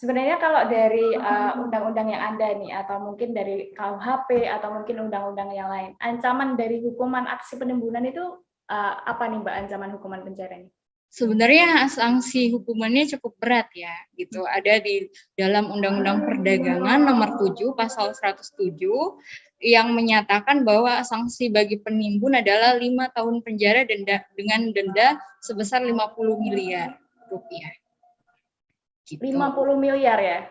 Sebenarnya kalau dari undang-undang yang ada nih, atau mungkin dari KUHP atau mungkin undang-undang yang lain, ancaman dari hukuman aksi penimbunan itu apa nih Mbak, ancaman hukuman penjaranya? Sebenarnya sanksi hukumannya cukup berat ya, gitu. Ada di dalam Undang-Undang Perdagangan nomor 7 pasal 107 yang menyatakan bahwa sanksi bagi penimbun adalah 5 tahun penjara dengan denda sebesar 50 miliar rupiah. Gitu. 50 miliar ya?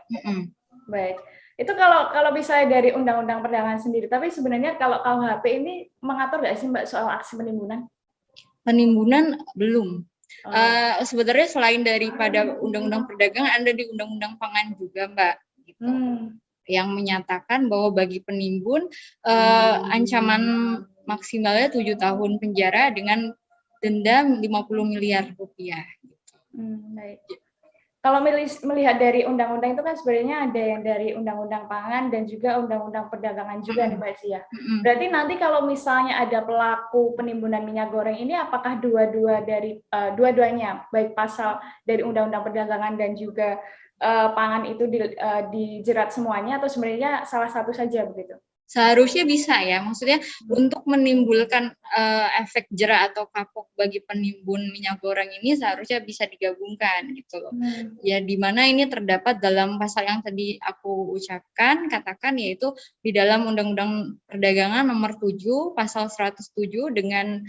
Baik. Itu kalau bisa dari Undang-Undang Perdagangan sendiri, tapi sebenarnya kalau KUHP ini mengatur nggak sih Mbak soal aksi penimbunan? Penimbunan belum. Sebenarnya selain daripada Undang-Undang Perdagangan, ada di Undang-Undang Pangan juga, Mbak. Gitu. Yang menyatakan bahwa bagi penimbun ancaman maksimalnya 7 tahun penjara dengan denda 50 miliar rupiah. Gitu. Baik. Kalau melihat dari undang-undang itu kan sebenarnya ada yang dari Undang-Undang Pangan dan juga Undang-Undang Perdagangan juga nih Mbak Sia. Berarti nanti kalau misalnya ada pelaku penimbunan minyak goreng ini, apakah dua-duanya, baik pasal dari Undang-Undang Perdagangan dan juga pangan itu dijerat semuanya, atau sebenarnya salah satu saja begitu? Seharusnya bisa ya, maksudnya untuk menimbulkan efek jera atau kapok bagi penimbun minyak goreng ini seharusnya bisa digabungkan gitu loh. Ya di mana ini terdapat dalam pasal yang tadi aku katakan yaitu di dalam Undang-Undang Perdagangan nomor 7 pasal 107 dengan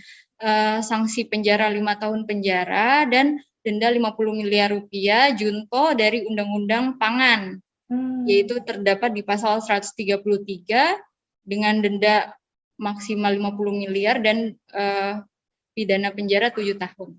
sanksi penjara 5 tahun penjara dan denda 50 miliar rupiah junto dari Undang-Undang Pangan. Yaitu terdapat di pasal 133 dengan denda maksimal 50 miliar dan pidana penjara 7 tahun.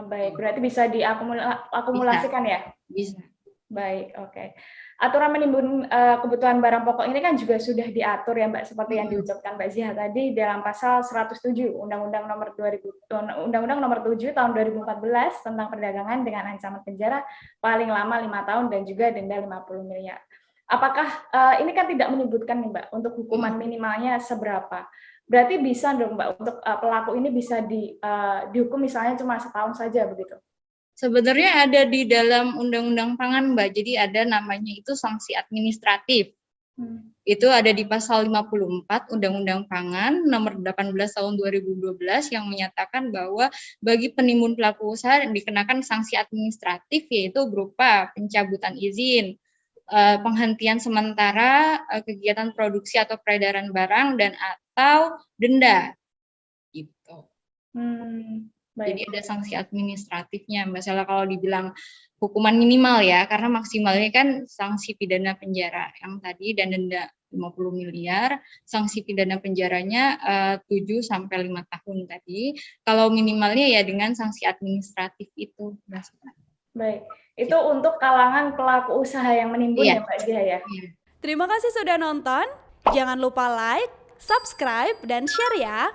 Baik, berarti bisa diakumulasikan ya? Bisa. Baik, oke. Aturan menimbun kebutuhan barang pokok ini kan juga sudah diatur ya Mbak, seperti yang diucapkan Mbak Zia tadi dalam pasal 107 Undang-Undang nomor 7 tahun 2014 tentang perdagangan dengan ancaman penjara paling lama 5 tahun dan juga denda 50 miliar. Apakah ini kan tidak menyebutkan nih Mbak untuk hukuman minimalnya seberapa? Berarti bisa dong Mbak untuk pelaku ini bisa dihukum misalnya cuma setahun saja begitu? Sebenarnya ada di dalam Undang-Undang Pangan Mbak, jadi ada namanya itu sanksi administratif. Itu ada di pasal 54 Undang-Undang Pangan nomor 18 tahun 2012 yang menyatakan bahwa bagi penimbun pelaku usaha dikenakan sanksi administratif yaitu berupa pencabutan izin, penghentian sementara kegiatan produksi atau peredaran barang dan atau denda gitu. Jadi ada sanksi administratifnya, misalnya kalau dibilang hukuman minimal ya, karena maksimalnya kan sanksi pidana penjara yang tadi dan denda 50 miliar, sanksi pidana penjaranya 7 sampai 5 tahun tadi. Kalau minimalnya ya dengan sanksi administratif itu. Baik, itu untuk kalangan pelaku usaha yang menimbun ya Mbak Zia ya. Terima kasih sudah nonton. Jangan lupa like, subscribe, dan share ya.